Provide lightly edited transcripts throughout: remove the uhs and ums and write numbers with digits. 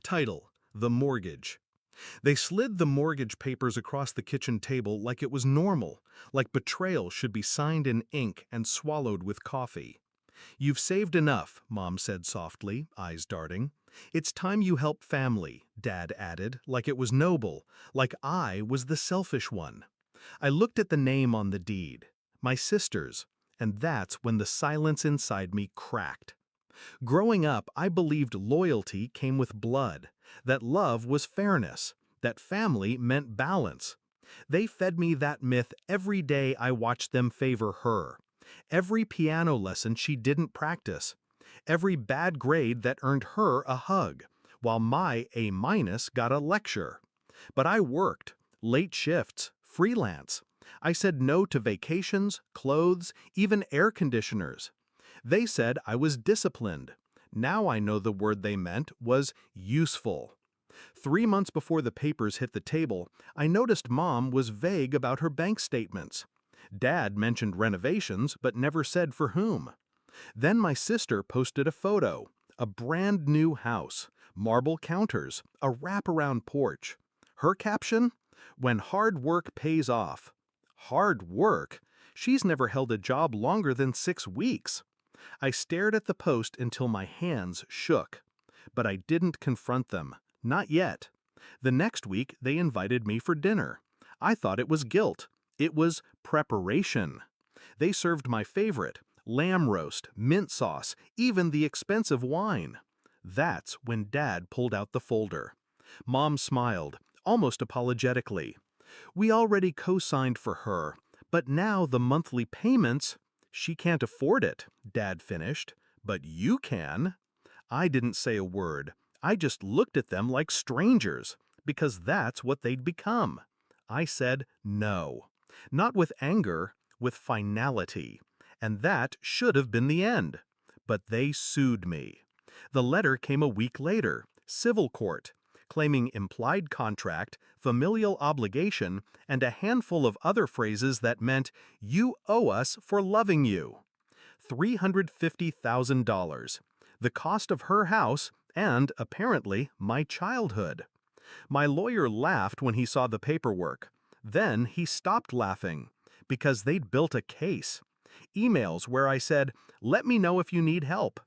Title: The Mortgage. They slid the mortgage papers across the kitchen table like it was normal, like betrayal should be signed in ink and swallowed with coffee. "You've saved enough," Mom said softly, eyes darting. "It's time you help family," Dad added, like it was noble, like I was the selfish one. I looked at the name on the deed, my sister's, and that's when the silence inside me cracked. Growing up, I believed loyalty came with blood, that love was fairness, that family meant balance. They fed me that myth every day I watched them favor her. Every piano lesson she didn't practice. Every bad grade that earned her a hug, while my A- got a lecture. But I worked, late shifts, freelance. I said no to vacations, clothes, even air conditioners. They said I was disciplined. Now I know the word they meant was useful. 3 months before the papers hit the table, I noticed Mom was vague about her bank statements. Dad mentioned renovations, but never said for whom. Then my sister posted a photo, a brand new house, marble counters, a wraparound porch. Her caption? "When hard work pays off." Hard work? She's never held a job longer than 6 weeks. I stared at the post until my hands shook. But I didn't confront them. Not yet. The next week, they invited me for dinner. I thought it was guilt. It was preparation. They served my favorite, lamb roast, mint sauce, even the expensive wine. That's when Dad pulled out the folder. Mom smiled, almost apologetically. "We already co-signed for her, but now the monthly payments—" "She can't afford it," Dad finished. "But you can." I didn't say a word. I just looked at them like strangers, because that's what they'd become. I said no. Not with anger, with finality. And that should have been the end. But they sued me. The letter came a week later, civil court, claiming implied contract, familial obligation, and a handful of other phrases that meant, "You owe us for loving you." $350,000. The cost of her house and, apparently, my childhood. My lawyer laughed when he saw the paperwork. Then he stopped laughing, because they'd built a case. Emails where I said, "Let me know if you need help."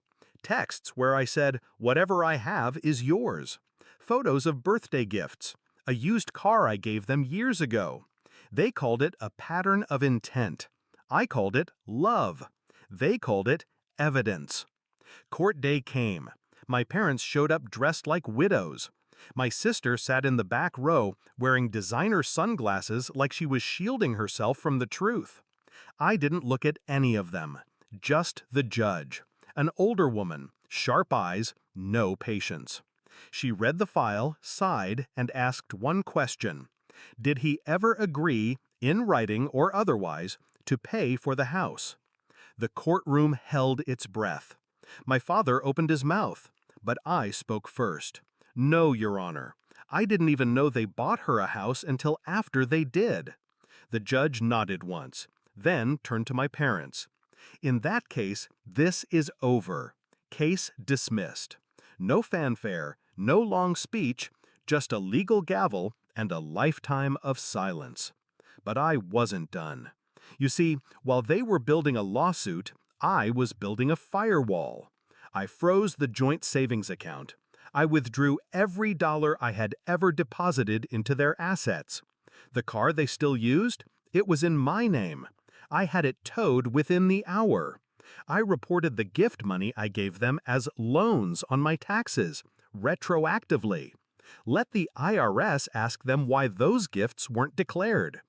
Texts where I said, "Whatever I have is yours." Photos of birthday gifts. A used car I gave them years ago. They called it a pattern of intent. I called it love. They called it evidence. Court day came. My parents showed up dressed like widows. My sister sat in the back row wearing designer sunglasses like she was shielding herself from the truth. I didn't look at any of them, just the judge. An older woman, sharp eyes, no patience. She read the file, sighed, and asked one question. Did he ever agree, in writing or otherwise, to pay for the house? The courtroom held its breath. My father opened his mouth, but I spoke first. "No, Your Honor. I didn't even know they bought her a house until after they did." The judge nodded once, then turned to my parents. "In that case, this is over. Case dismissed. No fanfare, no long speech, just a legal gavel and a lifetime of silence." But I wasn't done. You see, while they were building a lawsuit, I was building a firewall. I froze the joint savings account. I withdrew every dollar I had ever deposited into their assets. The car they still used? It was in my name. I had it towed within the hour. I reported the gift money I gave them as loans on my taxes, retroactively. Let the IRS ask them why those gifts weren't declared.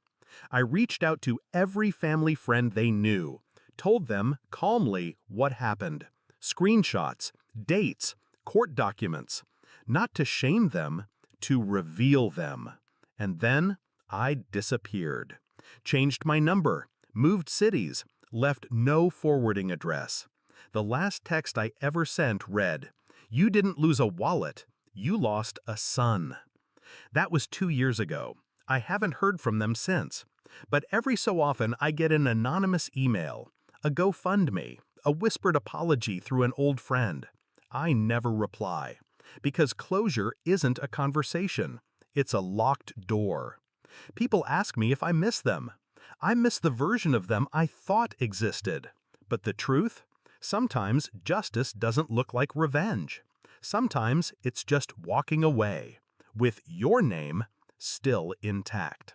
I reached out to every family friend they knew, told them calmly what happened. Screenshots, dates, court documents. Not to shame them, to reveal them. And then I disappeared. Changed my number, moved cities, left no forwarding address. The last text I ever sent read, "You didn't lose a wallet, you lost a son." That was 2 years ago. I haven't heard from them since. But every so often I get an anonymous email, a GoFundMe, a whispered apology through an old friend. I never reply. Because closure isn't a conversation. It's a locked door. People ask me if I miss them. I miss the version of them I thought existed. But the truth? Sometimes justice doesn't look like revenge. Sometimes it's just walking away, with your name still intact.